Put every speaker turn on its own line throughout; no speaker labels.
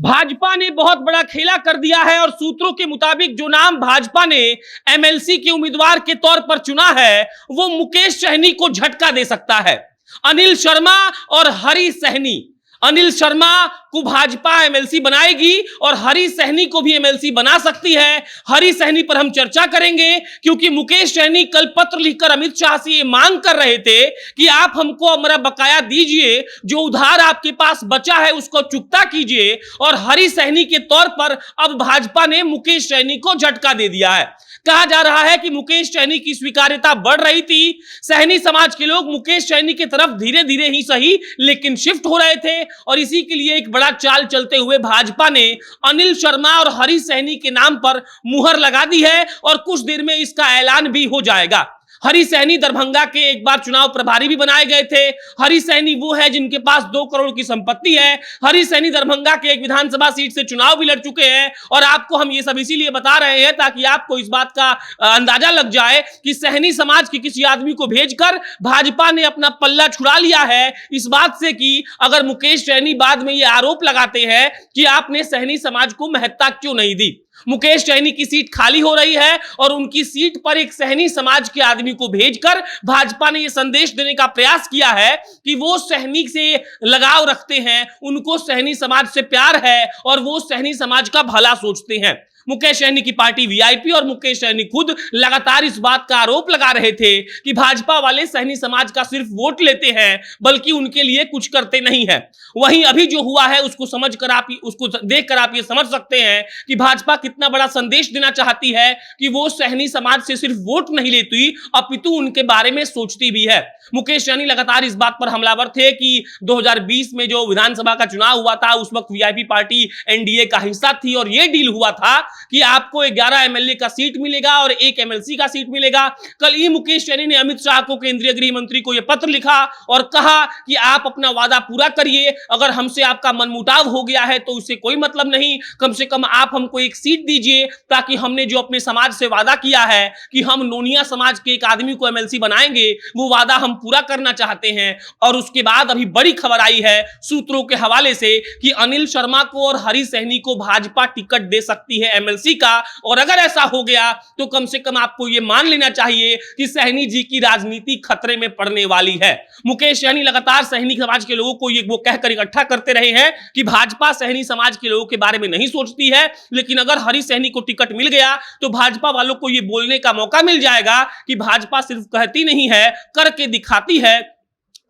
भाजपा ने बहुत बड़ा खेला कर दिया है और सूत्रों के मुताबिक जो नाम भाजपा ने एमएलसी के उम्मीदवार के तौर पर चुना है वो मुकेश सहनी को झटका दे सकता है। अनिल शर्मा और हरी सहनी, अनिल शर्मा को भाजपा एमएलसी बनाएगी और हरी सहनी को भी एमएलसी बना सकती है। हरी सहनी पर हम चर्चा करेंगे क्योंकि मुकेश सहनी कल पत्र लिखकर अमित शाह से ये मांग कर रहे थे कि आप हमको हमारा बकाया दीजिए, जो उधार आपके पास बचा है उसको चुकता कीजिए। और हरी सहनी के तौर पर अब भाजपा ने मुकेश सहनी को झटका दे दिया है। कहा जा रहा है कि मुकेश सहनी की स्वीकार्यता बढ़ रही थी, सहनी समाज के लोग मुकेश सहनी की तरफ धीरे धीरे ही सही लेकिन शिफ्ट हो रहे थे और इसी के लिए एक बड़ा चाल चलते हुए भाजपा ने अनिल शर्मा और हरी सहनी के नाम पर मुहर लगा दी है और कुछ देर में इसका ऐलान भी हो जाएगा। हरी सहनी दरभंगा के एक बार चुनाव प्रभारी भी बनाए गए थे। हरी सहनी वो है जिनके पास 2 करोड़ की संपत्ति है। हरी सहनी दरभंगा के एक विधानसभा सीट से चुनाव भी लड़ चुके हैं और आपको हम ये सब इसीलिए बता रहे हैं ताकि आपको इस बात का अंदाजा लग जाए कि सहनी समाज के किसी आदमी को भेजकर भाजपा ने अपना पल्ला छुड़ा लिया है इस बात से कि अगर मुकेश सहनी बाद में ये आरोप लगाते हैं कि आपने सहनी समाज को महत्ता क्यों नहीं दी। मुकेश सहनी की सीट खाली हो रही है और उनकी सीट पर एक सहनी समाज के आदमी को भेजकर भाजपा ने यह संदेश देने का प्रयास किया है कि वो सहनी से लगाव रखते हैं, उनको सहनी समाज से प्यार है और वो सहनी समाज का भला सोचते हैं। मुकेश सहनी की पार्टी वीआईपी और मुकेश सहनी खुद लगातार इस बात का आरोप लगा रहे थे कि भाजपा वाले सहनी समाज का सिर्फ वोट लेते हैं बल्कि उनके लिए कुछ करते नहीं है। वहीं अभी जो हुआ है उसको समझकर आप उसको देखकर आप ये समझ सकते हैं कि भाजपा कितना बड़ा संदेश देना चाहती है कि वो सहनी समाज से सिर्फ वोट नहीं लेती अपितु उनके बारे में सोचती भी है। मुकेश सहनी लगातार इस बात पर हमलावर थे कि 2020 में जो विधानसभा का चुनाव हुआ था उस वक्त वीआईपी पार्टी एनडीए का हिस्सा थी और यह डील हुआ था कि आपको 11 एमएलए का सीट मिलेगा और 1 एमएलसी का सीट मिलेगा। कल ही मुकेश सहनी ने अमित शाह को, केंद्रीय गृह मंत्री को यह पत्र लिखा और कहा कि आप अपना वादा पूरा करिए, अगर हमसे आपका मनमुटाव हो गया है तो उससे कोई मतलब नहीं, कम से कम आप हमको एक सीट दीजिए ताकि हमने जो अपने समाज से वादा किया है कि हम नोनिया समाज के एक आदमी को एमएलसी बनाएंगे वो वादा हम पूरा करना चाहते हैं। और उसके बाद अभी बड़ी खबर आई है सूत्रों के हवाले से कि अनिल शर्मा को और हरी सहनी को भाजपा टिकट दे सकती है एमएलसी का। और अगर ऐसा हो गया तो कम से कम आपको यह मान लेना चाहिए कि सहनी जी की राजनीति खतरे में पड़ने वाली है। मुकेश सहनी लगातार सहनी समाज के लोगों को ये वो कहकर इकट्ठा करते रहे हैं कि भाजपा सहनी समाज के लोगों के बारे में नहीं सोचती है, लेकिन अगर हरी सहनी को टिकट मिल गया तो भाजपा वालों को यह बोलने का मौका मिल जाएगा कि भाजपा सिर्फ कहती नहीं है, करके दिखाती है।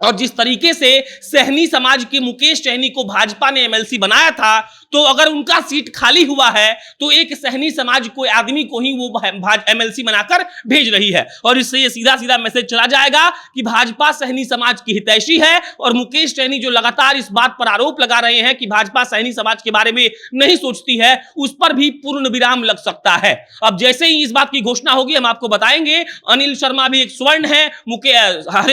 और जिस तरीके से सहनी समाज के मुकेश सहनी को भाजपा ने एमएलसी बनाया था तो अगर उनका सीट खाली हुआ है तो एक सहनी समाज को आदमी को ही वो एमएलसी बनाकर भेज रही है और इससे ये सीधा सीधा मैसेज चला जाएगा कि भाजपा सहनी समाज की हितैषी है। और मुकेश सहनी जो लगातार इस बात पर आरोप लगा रहे हैं कि भाजपा सहनी समाज के बारे में नहीं सोचती है उस पर भी पूर्ण विराम लग सकता है। अब जैसे ही इस बात की घोषणा होगी हम आपको बताएंगे। अनिल शर्मा भी एक स्वर्ण है,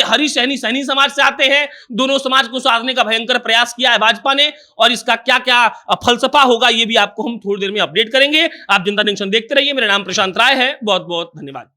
हरी सहनी सहनी समाज से आते हैं, दोनों समाज को साधने का भयंकर प्रयास किया है भाजपा ने और इसका क्या क्या फलसफा होगा ये भी आपको हम थोड़ी देर में अपडेट करेंगे। आप जनता जंक्शन देखते रहिए। मेरा नाम प्रशांत राय है। बहुत बहुत धन्यवाद।